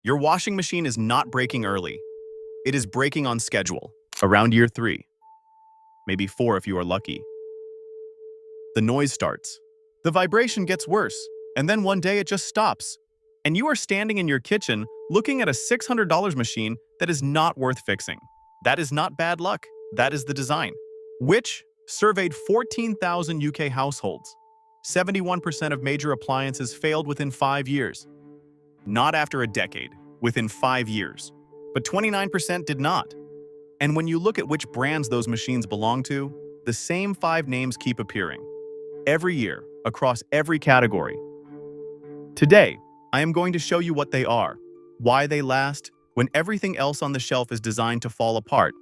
Your washing machine is not breaking early. It is breaking on schedule, around year 3, maybe 4 if you are lucky. The noise starts. The vibration gets worse, and then one day it just stops. And you are standing in your kitchen looking at a $600 machine that is not worth fixing. That is not bad luck. That is the design. Which surveyed 14,000 UK households. 71% of major appliances failed within 5 years. Not after a decade, within 5 years. But 29% did not. And when you look at which brands those machines belong to, the same 5 names keep appearing. Every year, across every category. Today, I am going to show you what they are, why they last, when everything else on the shelf is designed to fall apart,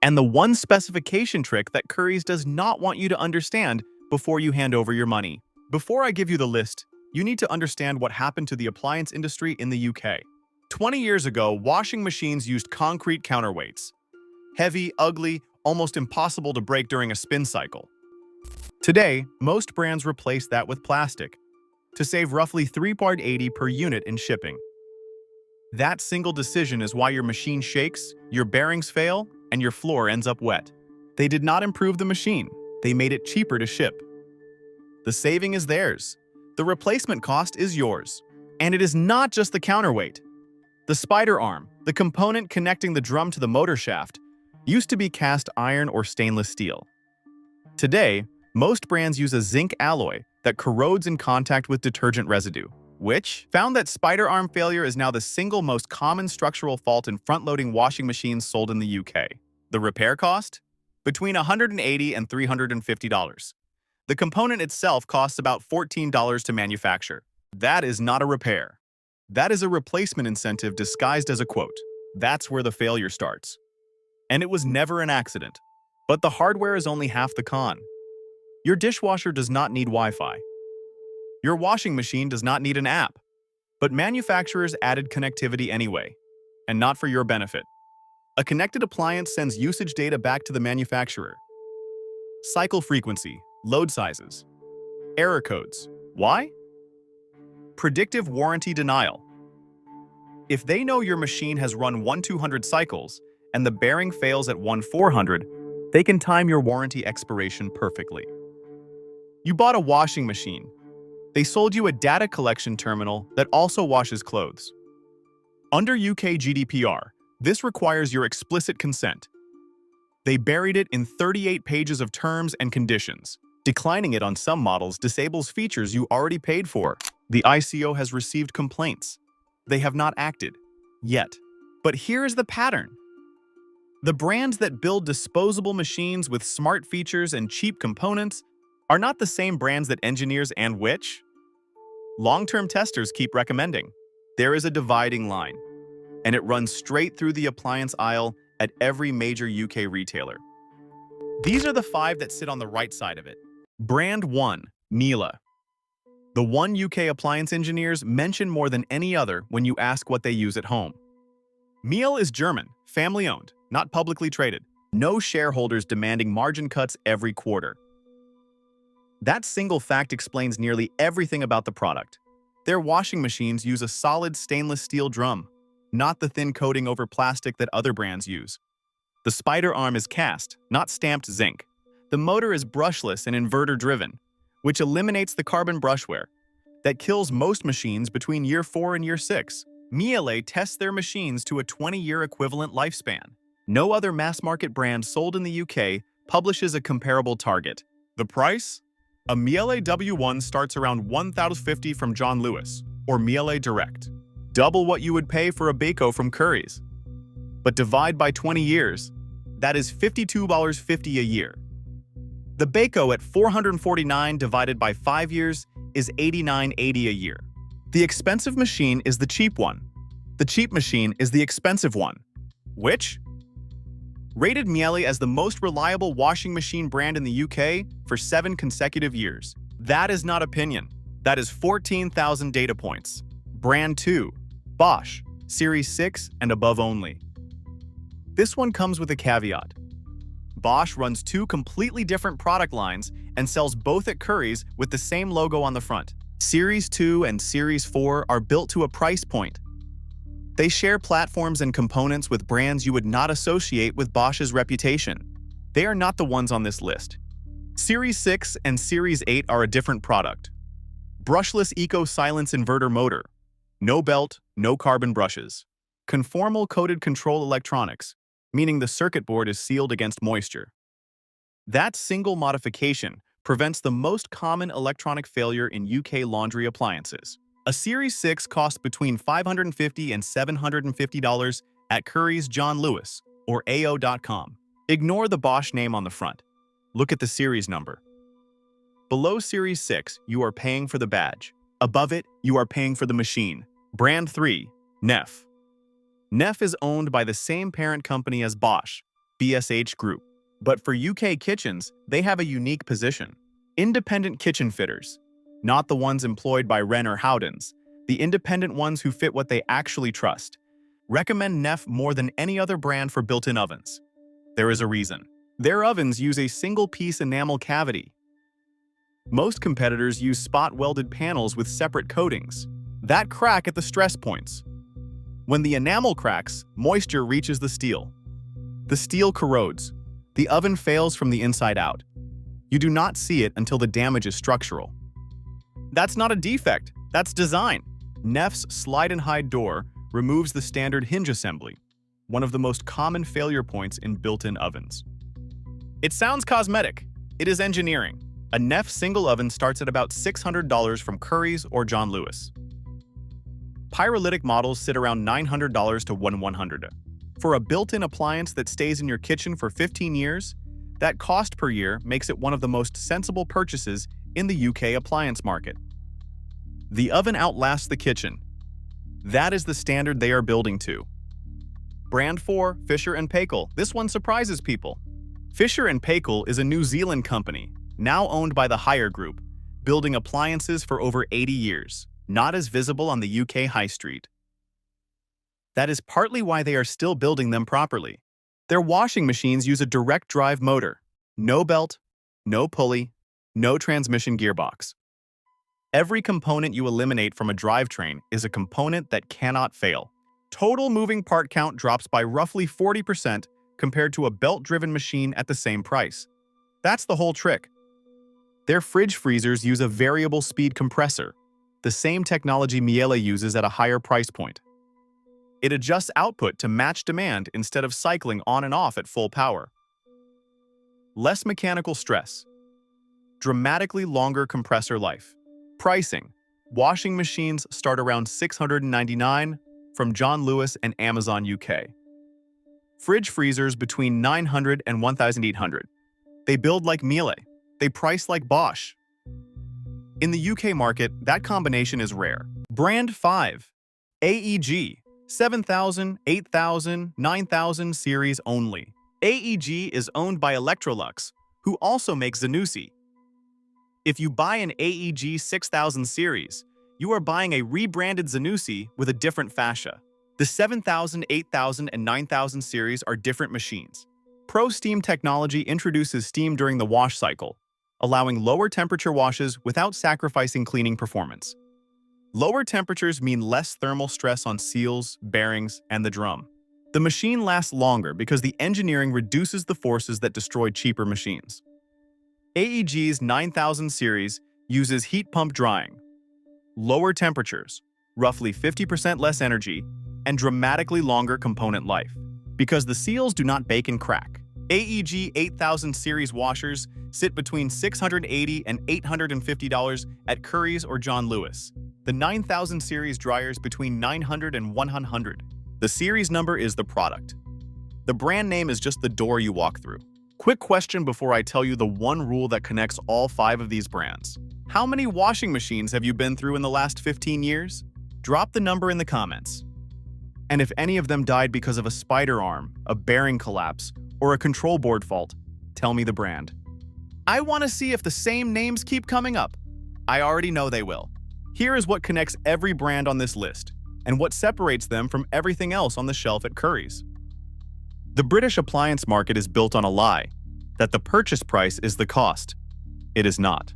and the one specification trick that Currys does not want you to understand before you hand over your money. Before I give you the list, you need to understand what happened to the appliance industry in the UK. 20 years ago, washing machines used concrete counterweights. Heavy, ugly, almost impossible to break during a spin cycle. Today, most brands replace that with plastic to save roughly £3.80 per unit in shipping. That single decision is why your machine shakes, your bearings fail, and your floor ends up wet. They did not improve the machine. They made it cheaper to ship. The saving is theirs. The replacement cost is yours. And it is not just the counterweight. The spider arm, the component connecting the drum to the motor shaft, used to be cast iron or stainless steel. Today, most brands use a zinc alloy that corrodes in contact with detergent residue, which found that spider arm failure is now the single most common structural fault in front-loading washing machines sold in the UK. The repair cost? Between $180 and $350. The component itself costs about $14 to manufacture. That is not a repair. That is a replacement incentive disguised as a quote. That's where the failure starts. And it was never an accident. But the hardware is only half the con. Your dishwasher does not need Wi-Fi. Your washing machine does not need an app. But manufacturers added connectivity anyway, and not for your benefit. A connected appliance sends usage data back to the manufacturer. Cycle frequency, load sizes, error codes. Why? Predictive warranty denial. If they know your machine has run 1-200 cycles and the bearing fails at 1-400, they can time your warranty expiration perfectly. You bought a washing machine. They sold you a data collection terminal that also washes clothes. Under UK GDPR, this requires your explicit consent. They buried it in 38 pages of terms and conditions. Declining it on some models disables features you already paid for. The ICO has received complaints. They have not acted. Yet. But here is the pattern. The brands that build disposable machines with smart features and cheap components are not the same brands that engineers and which long-term testers keep recommending. There is a dividing line, and it runs straight through the appliance aisle at every major UK retailer. These are the 5 that sit on the right side of it. Brand 1, Miele. The one UK appliance engineers mention more than any other when you ask what they use at home. Miele is German, family-owned, not publicly traded. No shareholders demanding margin cuts every quarter. That single fact explains nearly everything about the product. Their washing machines use a solid stainless steel drum, not the thin coating over plastic that other brands use. The spider arm is cast, not stamped zinc. The motor is brushless and inverter-driven, which eliminates the carbon brushwear that kills most machines between year 4 and year 6. Miele tests their machines to a 20-year equivalent lifespan. No other mass-market brand sold in the UK publishes a comparable target. The price? A Miele W1 starts around $1,050 from John Lewis, or Miele Direct. Double what you would pay for a Beko from Currys. But divide by 20 years, that is $52.50 a year. The Beko at $449 divided by 5 years is $89.80 a year. The expensive machine is the cheap one. The cheap machine is the expensive one. Which? Rated Miele as the most reliable washing machine brand in the UK for 7 consecutive years. That is not opinion. That is 14,000 data points. Brand 2, Bosch, Series 6 and above only. This one comes with a caveat. Bosch runs 2 completely different product lines and sells both at Currys with the same logo on the front. Series 2 and Series 4 are built to a price point. They share platforms and components with brands you would not associate with Bosch's reputation. They are not the ones on this list. Series 6 and Series 8 are a different product. Brushless Eco-Silence Inverter Motor. No belt, no carbon brushes. Conformal coated control electronics, meaning the circuit board is sealed against moisture. That single modification prevents the most common electronic failure in UK laundry appliances. A Series 6 costs between $550 and $750 at Currys John Lewis or AO.com. Ignore the Bosch name on the front. Look at the series number. Below Series 6, you are paying for the badge. Above it, you are paying for the machine. Brand 3, Neff. Neff is owned by the same parent company as Bosch, BSH Group. But for UK kitchens, they have a unique position. Independent kitchen fitters. Not the ones employed by Wren or Howdens, the independent ones who fit what they actually trust. Recommend Neff more than any other brand for built-in ovens. There is a reason. Their ovens use a single-piece enamel cavity. Most competitors use spot-welded panels with separate coatings that crack at the stress points. When the enamel cracks, moisture reaches the steel. The steel corrodes. The oven fails from the inside out. You do not see it until the damage is structural. That's not a defect, that's design. Neff's slide and hide door removes the standard hinge assembly, one of the most common failure points in built-in ovens. It sounds cosmetic. It is engineering. A Neff single oven starts at about $600 from Currys or John Lewis. Pyrolytic models sit around $900 to $1,100. For a built-in appliance that stays in your kitchen for 15 years, that cost per year makes it one of the most sensible purchases in the UK appliance market. The oven outlasts the kitchen. That is the standard they are building to. Brand 4, Fisher & Paykel. This one surprises people. Fisher & Paykel is a New Zealand company, now owned by the Hire Group, building appliances for over 80 years, not as visible on the UK high street. That is partly why they are still building them properly. Their washing machines use a direct drive motor. No belt, no pulley, no transmission gearbox. Every component you eliminate from a drivetrain is a component that cannot fail. Total moving part count drops by roughly 40% compared to a belt-driven machine at the same price. That's the whole trick. Their fridge freezers use a variable speed compressor, the same technology Miele uses at a higher price point. It adjusts output to match demand instead of cycling on and off at full power. Less mechanical stress. Dramatically longer compressor life. Pricing. Washing machines start around $699 from John Lewis and Amazon UK. Fridge freezers between $900 and $1,800. They build like Miele. They price like Bosch. In the UK market, that combination is rare. Brand 5. AEG. 7,000, 8,000, 9,000 series only. AEG is owned by Electrolux, who also makes Zanussi. If you buy an AEG 6000 series, you are buying a rebranded Zanussi with a different fascia. The 7,000, 8,000, and 9,000 series are different machines. Pro Steam technology introduces steam during the wash cycle, allowing lower temperature washes without sacrificing cleaning performance. Lower temperatures mean less thermal stress on seals, bearings, and the drum. The machine lasts longer because the engineering reduces the forces that destroy cheaper machines. AEG's 9000 series uses heat pump drying, lower temperatures, roughly 50% less energy, and dramatically longer component life. Because the seals do not bake and crack, AEG 8000 series washers sit between $680 and $850 at Currys or John Lewis. The 9000 series dryers between $900 and $100. The series number is the product. The brand name is just the door you walk through. Quick question before I tell you the one rule that connects all 5 of these brands. How many washing machines have you been through in the last 15 years? Drop the number in the comments. And if any of them died because of a spider arm, a bearing collapse, or a control board fault, tell me the brand. I want to see if the same names keep coming up. I already know they will. Here is what connects every brand on this list, and what separates them from everything else on the shelf at Currys. The British appliance market is built on a lie, that the purchase price is the cost. It is not.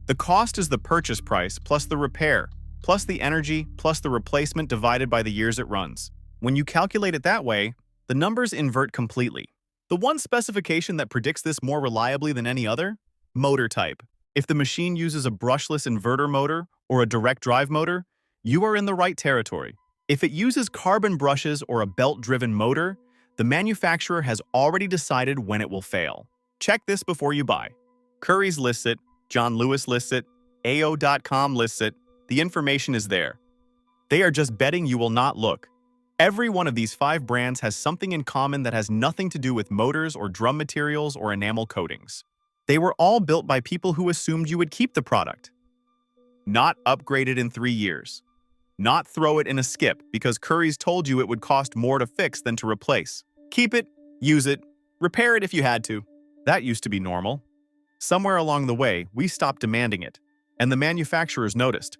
The cost is the purchase price plus the repair, plus the energy, plus the replacement divided by the years it runs. When you calculate it that way, the numbers invert completely. The one specification that predicts this more reliably than any other? Motor type. If the machine uses a brushless inverter motor or a direct drive motor, you are in the right territory. If it uses carbon brushes or a belt-driven motor, the manufacturer has already decided when it will fail. Check this before you buy. Currys lists it, John Lewis lists it, AO.com lists it. The information is there. They are just betting you will not look. Every one of these 5 brands has something in common that has nothing to do with motors or drum materials or enamel coatings. They were all built by people who assumed you would keep the product. Not upgrade it in 3 years. Not throw it in a skip because Currys told you it would cost more to fix than to replace. Keep it, use it, repair it if you had to. That used to be normal. Somewhere along the way, we stopped demanding it, and the manufacturers noticed.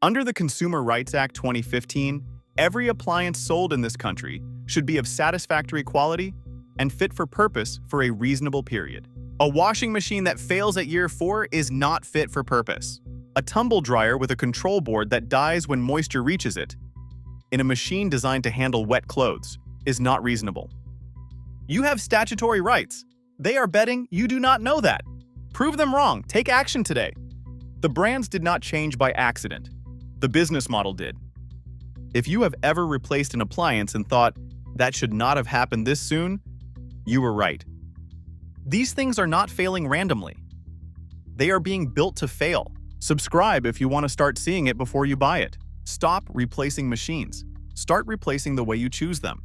Under the Consumer Rights Act 2015, every appliance sold in this country should be of satisfactory quality and fit for purpose for a reasonable period. A washing machine that fails at year 4 is not fit for purpose. A tumble dryer with a control board that dies when moisture reaches it, in a machine designed to handle wet clothes, is not reasonable. You have statutory rights. They are betting you do not know that. Prove them wrong. Take action today. The brands did not change by accident. The business model did. If you have ever replaced an appliance and thought, that should not have happened this soon, you were right. These things are not failing randomly. They are being built to fail. Subscribe if you want to start seeing it before you buy it. Stop replacing machines. Start replacing the way you choose them.